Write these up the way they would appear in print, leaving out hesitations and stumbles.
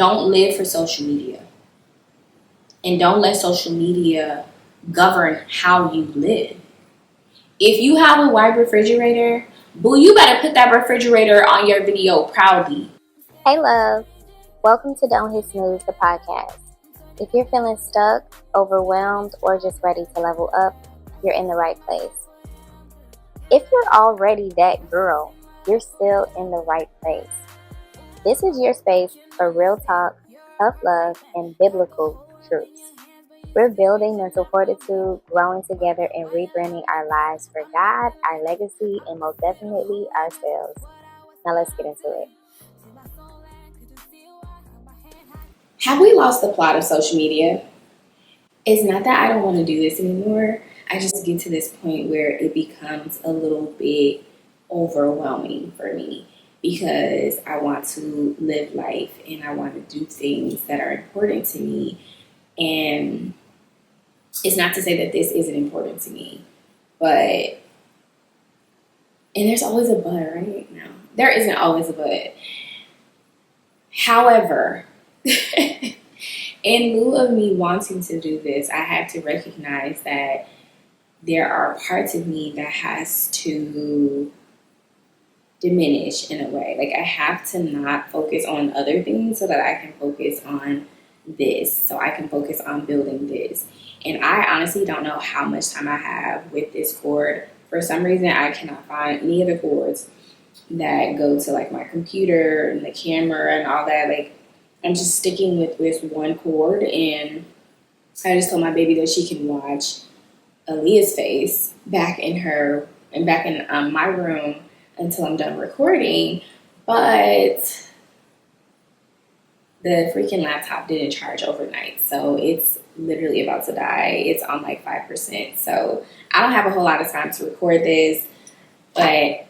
don't live for social media. And don't let social media govern how you live. If you have a white refrigerator, boo, you better put that refrigerator on your video proudly. Hey love, welcome to Don't Hit Snooze, the podcast. If you're feeling stuck, overwhelmed, or just ready to level up, you're in the right place. If you're already that girl, you're still in the right place. This is your space for real talk, tough love, and biblical truths. We're building mental fortitude, growing together, and rebranding our lives for God, our legacy, and most definitely ourselves. Now let's get into it. Have we lost the plot of social media? It's not that I don't want to do this anymore. I just get to this point where it becomes a little bit overwhelming for me because I want to live life and I want to do things that are important to me. And it's not to say that this isn't important to me, and there's always a but, right? No, there isn't always a but. However, in lieu of me wanting to do this, I have to recognize that there are parts of me that has to diminish in a way. Like I have to not focus on other things so that I can focus on this, so I can focus on building this. And I honestly don't know how much time I have with this cord. For some reason, I cannot find any of the cords that go to like my computer and the camera and all that. Like I'm just sticking with this one cord, and I just told my baby that she can watch Aaliyah's face back in my room until I'm done recording. But the freaking laptop didn't charge overnight, so it's literally about to die. It's on like 5%, so I don't have a whole lot of time to record this. But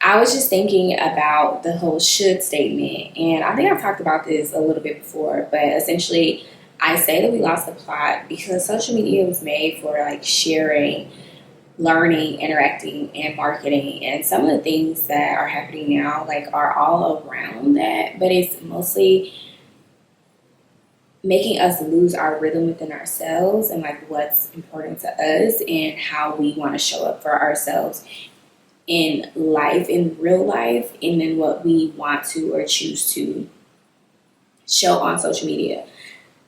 I was just thinking about the whole should statement, and I think I've talked about this a little bit before, but essentially I say that we lost the plot because social media was made for like sharing, learning, interacting, and marketing. And some of the things that are happening now like are all around that, but it's mostly making us lose our rhythm within ourselves and like what's important to us and how we want to show up for ourselves in life, in real life, and then what we want to or choose to show on social media.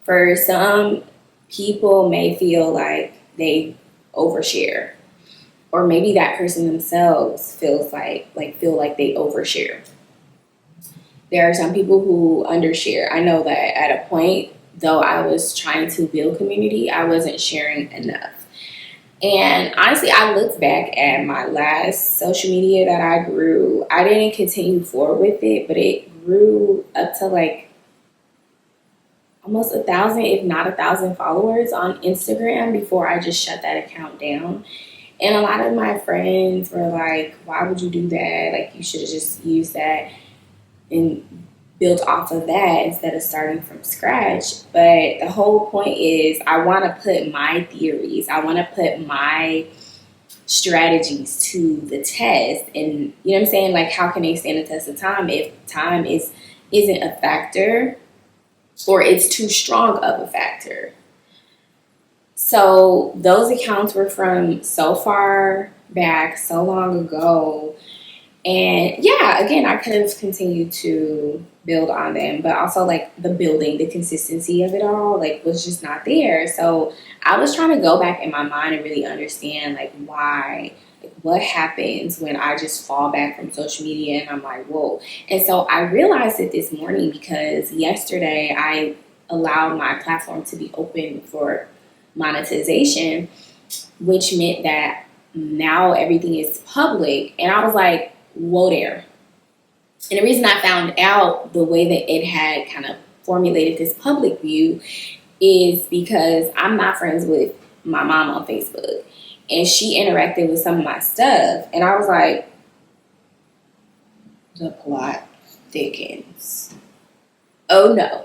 For some people may feel like they overshare, or maybe that person themselves feel like they overshare. There are some people who undershare. I know that at a point, though I was trying to build community, I wasn't sharing enough. And honestly, I looked back at my last social media that I grew. I didn't continue forward with it, but it grew up to like almost 1,000, if not 1,000 followers on Instagram before I just shut that account down. And a lot of my friends were like, why would you do that? Like, you should have just used that and built off of that instead of starting from scratch. But the whole point is I want to put my theories, I want to put my strategies to the test. And you know what I'm saying? Like, how can they stand the test of time if time isn't a factor, or it's too strong of a factor? So those accounts were from so far back, so long ago. And yeah, again, I could have continued to build on them, but also like the building, the consistency of it all, like was just not there. So I was trying to go back in my mind and really understand like why, like what happens when I just fall back from social media and I'm like, whoa. And so I realized it this morning because yesterday I allowed my platform to be open for monetization, which meant that now everything is public. And I was like, whoa there. And the reason I found out the way that it had kind of formulated this public view is because I'm not friends with my mom on Facebook. And she interacted with some of my stuff. And I was like, the plot thickens. Oh no.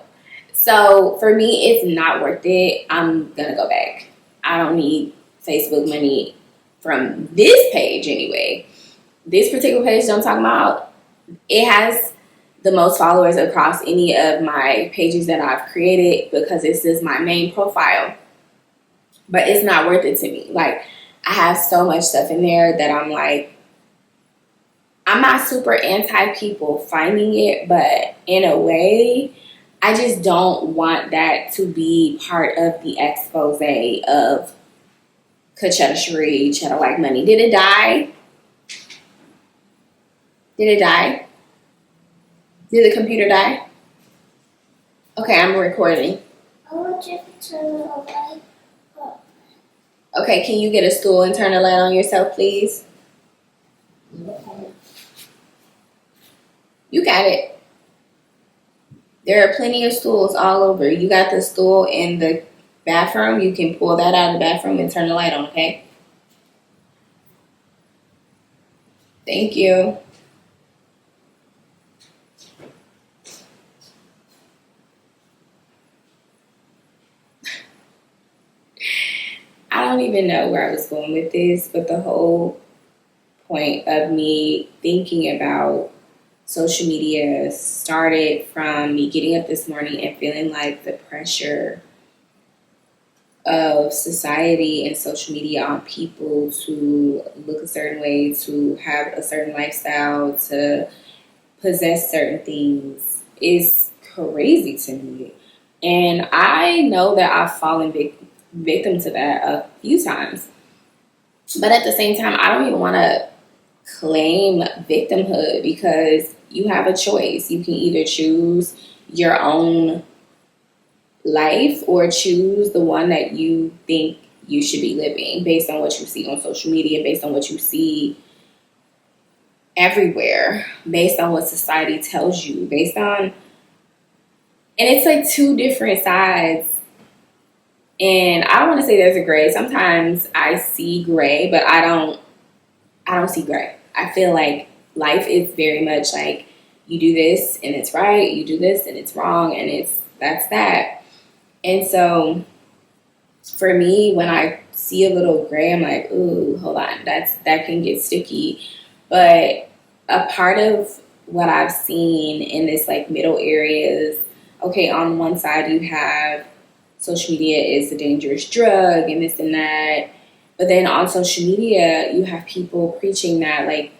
So for me, it's not worth it. I'm going to go back. I don't need Facebook money from this page anyway. This particular page that I'm talking about, it has the most followers across any of my pages that I've created because this is my main profile. But it's not worth it to me. Like, I have so much stuff in there that I'm like, I'm not super anti people finding it, but in a way, I just don't want that to be part of the expose of Cheddar Cherie, Cheddar Like Money. Did it die? Did it die? Did the computer die? Okay, I'm recording. I want you to turn it away. Okay, can you get a stool and turn the light on yourself, please? You got it. There are plenty of stools all over. You got the stool in the bathroom. You can pull that out of the bathroom and turn the light on, okay? Thank you. I don't even know where I was going with this, but the whole point of me thinking about social media started from me getting up this morning and feeling like the pressure of society and social media on people to look a certain way, to have a certain lifestyle, to possess certain things is crazy to me. And I know that I've fallen victim to that a few times. But at the same time, I don't even want to claim victimhood because you have a choice. You can either choose your own life or choose the one that you think you should be living based on what you see on social media, based on what you see everywhere, based on what society tells you, based on, and it's like two different sides. And I don't want to say there's a gray. Sometimes I see gray, but I don't see gray. I feel like life is very much like you do this and it's right, you do this and it's wrong, and that's that. And so for me, when I see a little gray, I'm like, ooh, hold on, that can get sticky. But a part of what I've seen in this like middle area is, okay, on one side you have social media is a dangerous drug and this and that. But then on social media, you have people preaching that, like,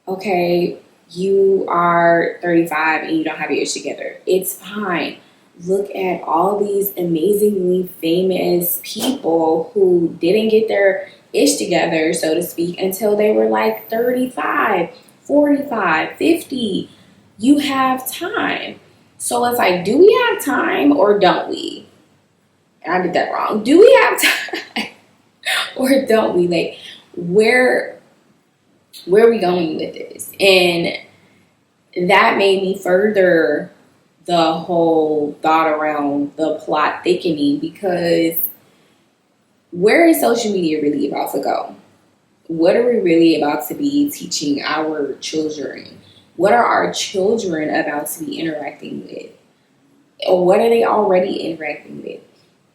okay, you are 35 and you don't have your ish together. It's fine. Look at all these amazingly famous people who didn't get their ish together, so to speak, until they were like 35, 45, 50. You have time. So it's like, do we have time or don't we? And I did that wrong. Do we have time or don't we? Like, where are we going with this? And that made me further the whole thought around the plot thickening, because where is social media really about to go? What are we really about to be teaching our children? What are our children about to be interacting with? Or what are they already interacting with?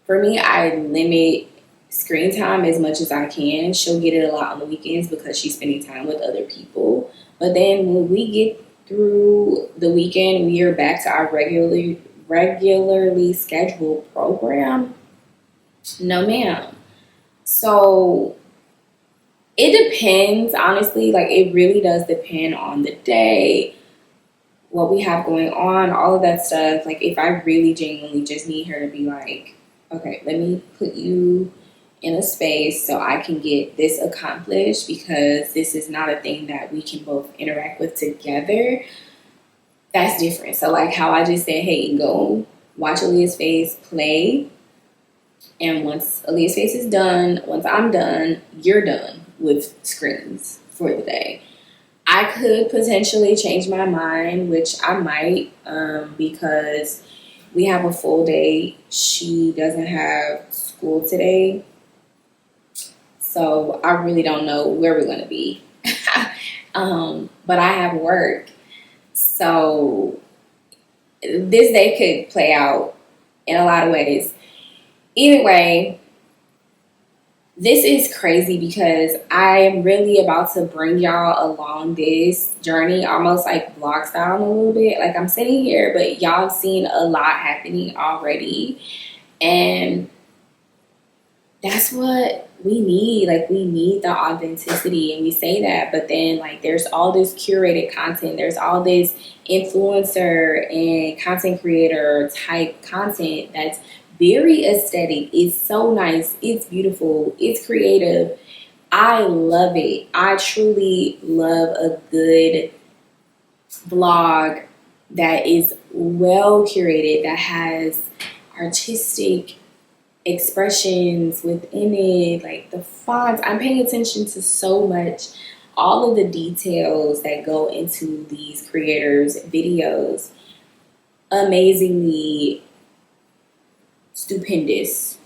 For me, I limit screen time as much as I can. She'll get it a lot on the weekends because she's spending time with other people. But then when we get through the weekend, we are back to our regularly scheduled program. No, ma'am. So it depends, honestly. Like, it really does depend on the day, what we have going on, all of that stuff. Like, if I really genuinely just need her to be like, okay, let me put you in a space so I can get this accomplished, because this is not a thing that we can both interact with together, that's different. So like how I just said, hey, go watch Aaliyah's face play, and once Aaliyah's face is done, once I'm done, you're done with screens for the day. I could potentially change my mind, which I might, because we have a full day. She doesn't have school today. So I really don't know where we're going to be. But I have work. So this day could play out in a lot of ways. Either way, this is crazy because I am really about to bring y'all along this journey, almost like vlog style a little bit. Like I'm sitting here, but y'all have seen a lot happening already. And that's what we need. Like we need the authenticity, and we say that, but then like there's all this curated content. There's all this influencer and content creator type content that's very aesthetic. It's so nice. It's beautiful. It's creative. I love it. I truly love a good vlog that is well curated, that has artistic expressions within it, like the fonts. I'm paying attention to so much, all of the details that go into these creators' videos. Amazingly stupendous,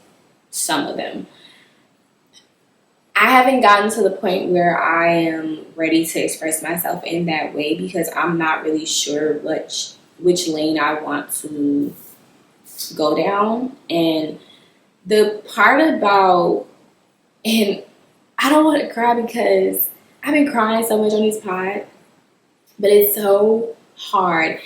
some of them. I haven't gotten to the point where I am ready to express myself in that way because I'm not really sure which lane I want to go down. And the part about, and I don't want to cry because I've been crying so much on this pod, but it's so hard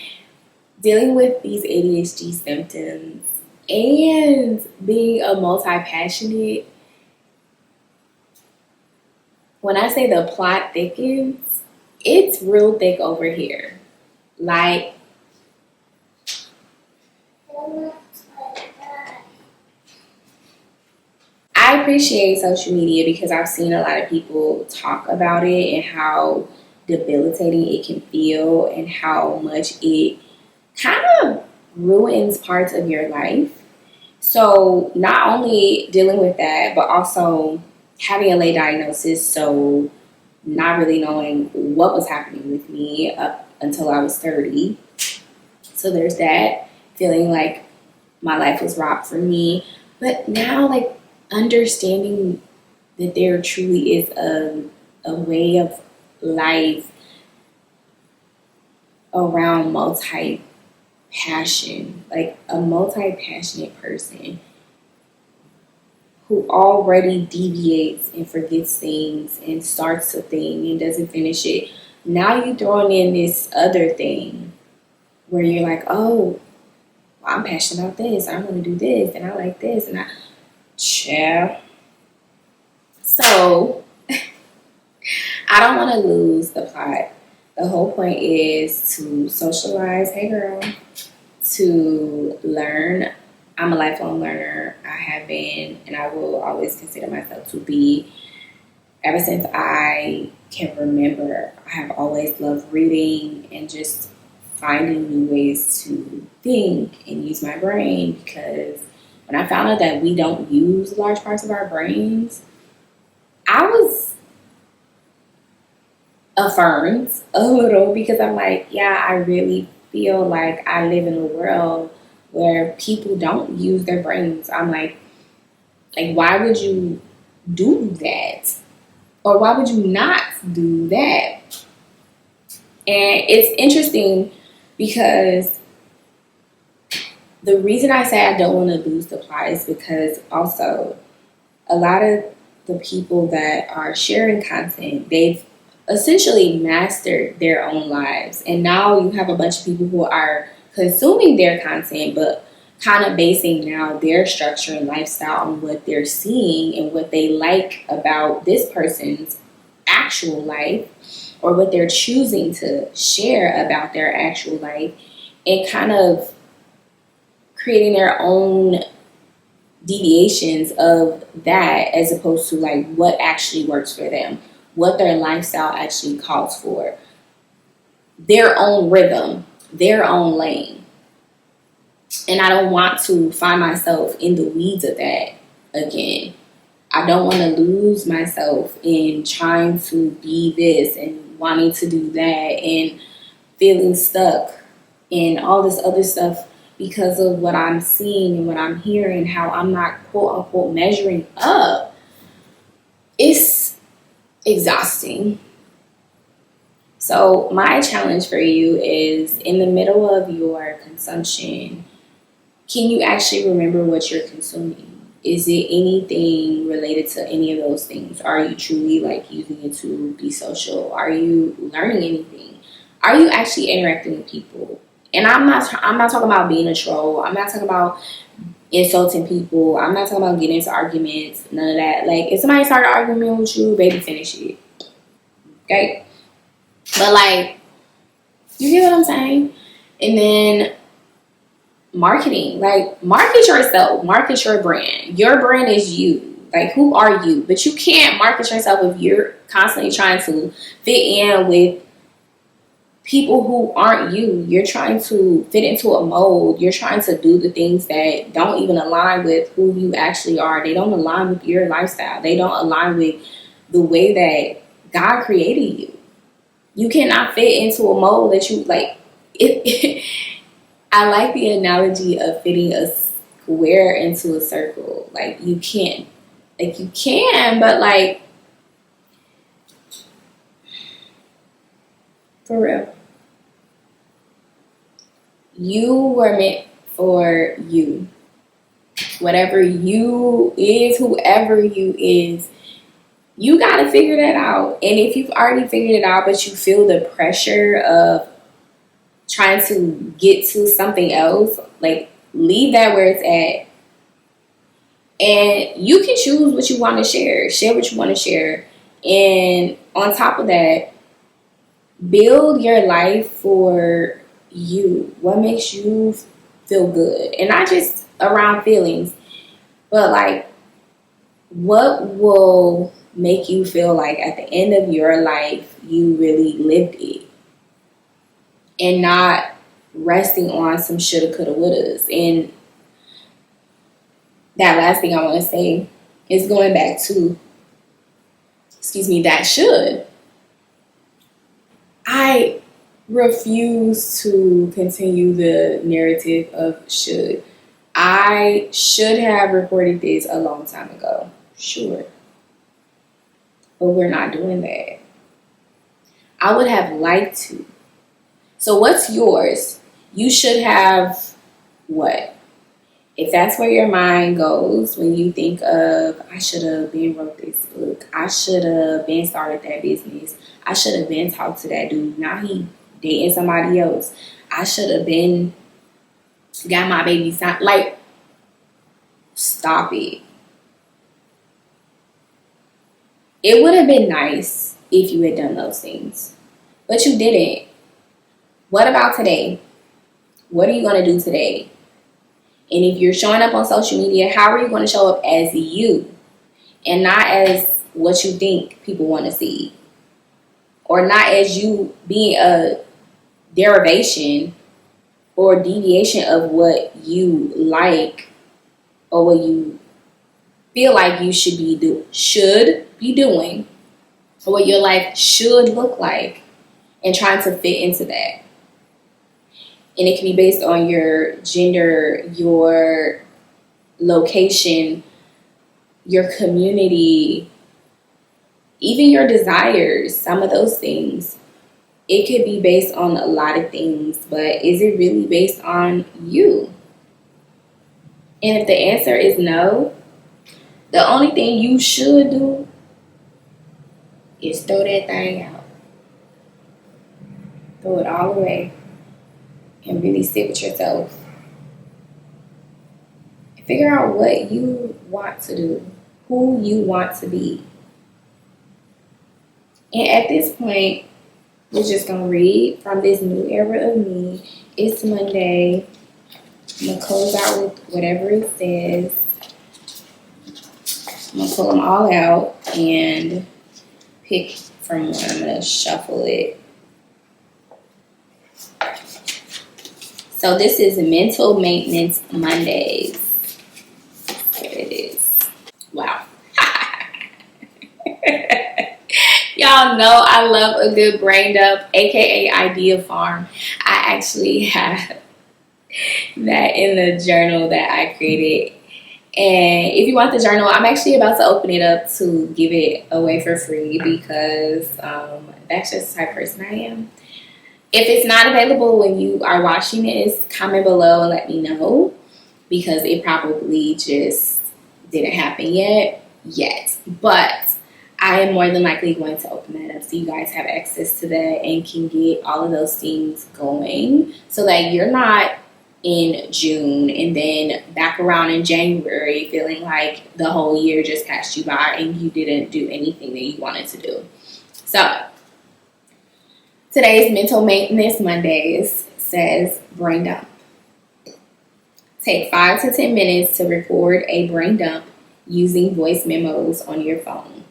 dealing with these ADHD symptoms and being a multi-passionate. When I say the plot thickens, it's real thick over here. Like, I appreciate social media because I've seen a lot of people talk about it and how debilitating it can feel and how much it kind of ruins parts of your life. So not only dealing with that, but also having a late diagnosis, so not really knowing what was happening with me up until I was 30. So there's that, feeling like my life was robbed from me. But now, like, understanding that there truly is a way of life around multi-passion, like a multi-passionate person who already deviates and forgets things and starts a thing and doesn't finish it. Now you're throwing in this other thing where you're like, oh, well, I'm passionate about this. I want to do this, and I like this, and chill. So I don't want to lose the plot. The whole point is to socialize. Hey, girl. To learn. I'm a lifelong learner. I have been, and I will always consider myself to be. Ever since I can remember, I have always loved reading and just finding new ways to think and use my brain, because when I found out that we don't use large parts of our brains, I was affirmed a little, because I'm like, yeah, I really feel like I live in a world where people don't use their brains. I'm like, why would you do that? Or why would you not do that? And it's interesting because the reason I say I don't want to lose the plot is because also a lot of the people that are sharing content, they've essentially mastered their own lives. And now you have a bunch of people who are consuming their content, but kind of basing now their structure and lifestyle on what they're seeing and what they like about this person's actual life, or what they're choosing to share about their actual life, and kind of creating their own deviations of that, as opposed to like what actually works for them, what their lifestyle actually calls for, their own rhythm, their own lane. And I don't want to find myself in the weeds of that again. I don't want to lose myself in trying to be this and wanting to do that and feeling stuck and all this other stuff because of what I'm seeing and what I'm hearing, how I'm not quote unquote measuring up. It's exhausting. So my challenge for you is, in the middle of your consumption, can you actually remember what you're consuming? Is it anything related to any of those things? Are you truly like using it to be social? Are you learning anything? Are you actually interacting with people? And I'm not talking about being a troll. I'm not talking about insulting people. I'm not talking about getting into arguments. None of that. Like, if somebody started arguing with you, baby, finish it. Okay? But like, you get what I'm saying? And then marketing, like, market yourself, market your brand. Your brand is you. Like, who are you? But you can't market yourself if you're constantly trying to fit in with people who aren't you. You're trying to fit into a mold. You're trying to do the things that don't even align with who you actually are. They don't align with your lifestyle. They don't align with the way that God created you. You cannot fit into a mold that you like. I like the analogy of fitting a square into a circle. Like, you can't. Like, you can, but like, for real. You were meant for you. Whatever you is, whoever you is, you got to figure that out. And if you've already figured it out, but you feel the pressure of trying to get to something else, like, leave that where it's at. And you can choose what you want to share. Share what you want to share. And on top of that, build your life for you. What makes you feel good? And not just around feelings, but like, what will make you feel like at the end of your life you really lived it, and not resting on some shoulda, coulda, wouldas. And that last thing I want to say is going back to, that should. I refuse to continue the narrative of should. I should have reported this a long time ago. Sure. But we're not doing that. I would have liked to. So what's yours? You should have what? If that's where your mind goes when you think of, I should have been wrote this book. I should have been started that business. I should have been talked to that dude. Now he dating somebody else. I should have been got my baby signed. Like, stop it. It would have been nice if you had done those things, but you didn't. What about today? What are you going to do today? And if you're showing up on social media, how are you going to show up as you and not as what you think people want to see, or not as you being a derivation or deviation of what you like or what you feel like you should be doing, or what your life should look like, and trying to fit into that. And it can be based on your gender, your location, your community, even your desires, some of those things. It could be based on a lot of things, but is it really based on you? And if the answer is no, the only thing you should do is throw that thing out. Throw it all away. And really sit with yourself. Figure out what you want to do, who you want to be. And at this point, we're just going to read from this new era of me. It's Monday. I'm going to close out with whatever it says. I'm going to pull them all out and pick from one. I'm going to shuffle it. So this is Mental Maintenance Mondays. There it is. Wow. Y'all know I love a good brain dump, aka idea farm. I actually have that in the journal that I created. And if you want the journal, I'm actually about to open it up to give it away for free, because that's just the type of person I am. If it's not available when you are watching this, comment below and let me know, because it probably just didn't happen yet. But I am more than likely going to open that up so you guys have access to that and can get all of those things going so that you're not in June and then back around in January feeling like the whole year just passed you by and you didn't do anything that you wanted to do. So today's Mental Maintenance Mondays says brain dump. Take 5 to 10 minutes to record a brain dump using voice memos on your phone.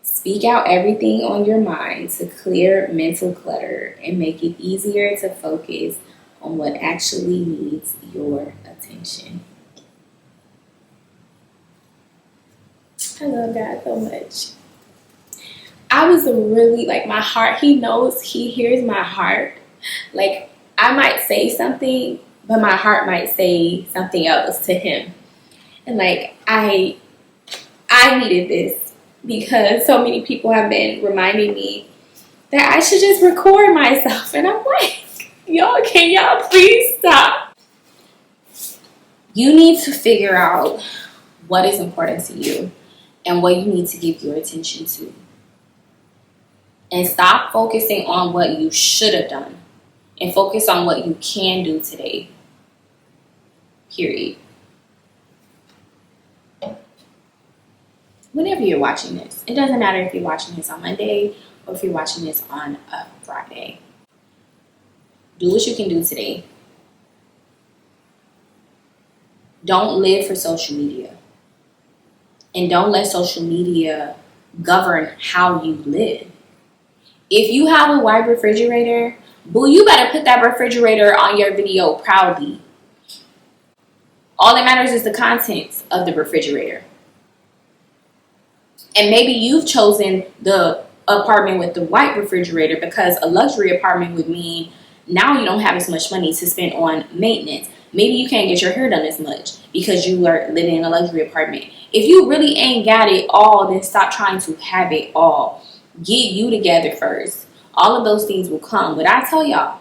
Speak out everything on your mind to clear mental clutter and make it easier to focus on what actually needs your attention. I love God so much. I was really my heart, he knows, he hears my heart. Like, I might say something, but my heart might say something else to him. And I needed this because so many people have been reminding me that I should just record myself. And I'm like, can y'all please stop? You need to figure out what is important to you and what you need to give your attention to. And stop focusing on what you should have done and focus on what you can do today. Period. Whenever you're watching this, it doesn't matter if you're watching this on Monday or if you're watching this on a Friday. Do what you can do today. Don't live for social media. And don't let social media govern how you live. If you have a white refrigerator, boo, you better put that refrigerator on your video proudly. All that matters is the contents of the refrigerator. And maybe you've chosen the apartment with the white refrigerator because a luxury apartment would mean now you don't have as much money to spend on maintenance. Maybe you can't get your hair done as much because you are living in a luxury apartment. If you really ain't got it all, then stop trying to have it all. Get you together first. All of those things will come. But I tell y'all,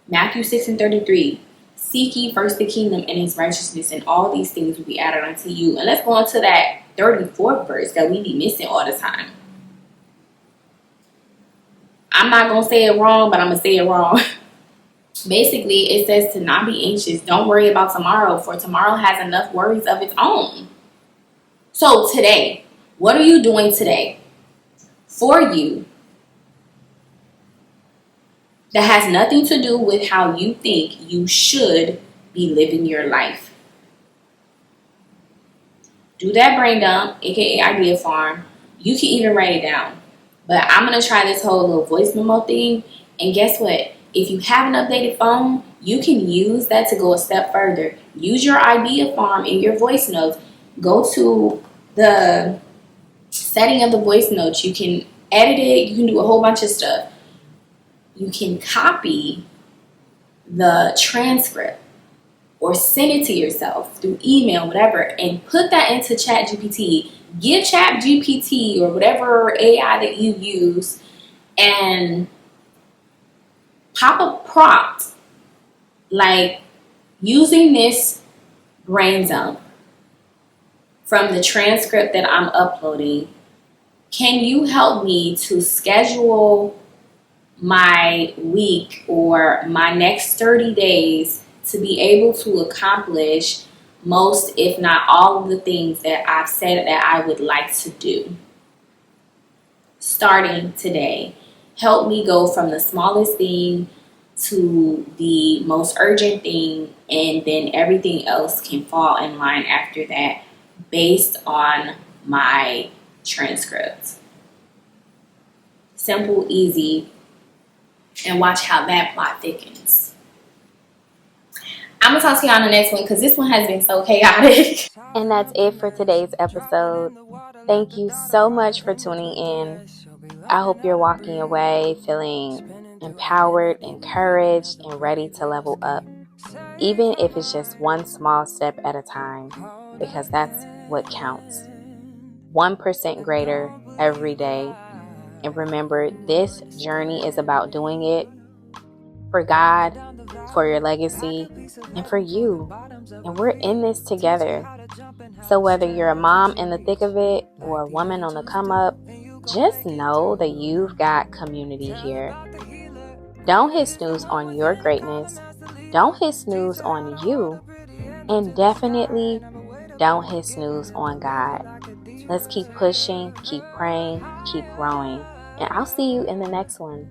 Matthew 6:33, seek ye first the kingdom and his righteousness, and all these things will be added unto you. And let's go on to that 34th verse that we be missing all the time. I'm not going to say it wrong, but I'm going to say it wrong. Basically, it says to not be anxious. Don't worry about tomorrow, for tomorrow has enough worries of its own. So today, what are you doing today for you that has nothing to do with how you think you should be living your life? Do that brain dump, aka idea farm. You can even write it down. But I'm going to try this whole little voice memo thing. And guess what? If you have an updated phone, you can use that to go a step further. Use your idea farm in your voice notes. Go to the setting of the voice notes. You can edit it. You can do a whole bunch of stuff. You can copy the transcript or send it to yourself through email, whatever, and put that into ChatGPT. Give ChatGPT or whatever AI that you use and pop a prompt like, using this brain dump from the transcript that I'm uploading, can you help me to schedule my week or my next 30 days to be able to accomplish most, if not all, of the things that I've said that I would like to do starting today? Help me go from the smallest thing to the most urgent thing, and then everything else can fall in line after that based on my transcript. Simple, easy, and watch how that plot thickens. I'm going to talk to you on the next one because this one has been so chaotic. And that's it for today's episode. Thank you so much for tuning in. I hope you're walking away feeling empowered, encouraged, and ready to level up. Even if it's just one small step at a time, because that's what counts. 1% greater every day. And remember, this journey is about doing it for God, for your legacy, and for you. And we're in this together. So whether you're a mom in the thick of it or a woman on the come up, just know that you've got community here. Don't hit snooze on your greatness. Don't hit snooze on you. And definitely don't hit snooze on God. Let's keep pushing, keep praying, keep growing. And I'll see you in the next one.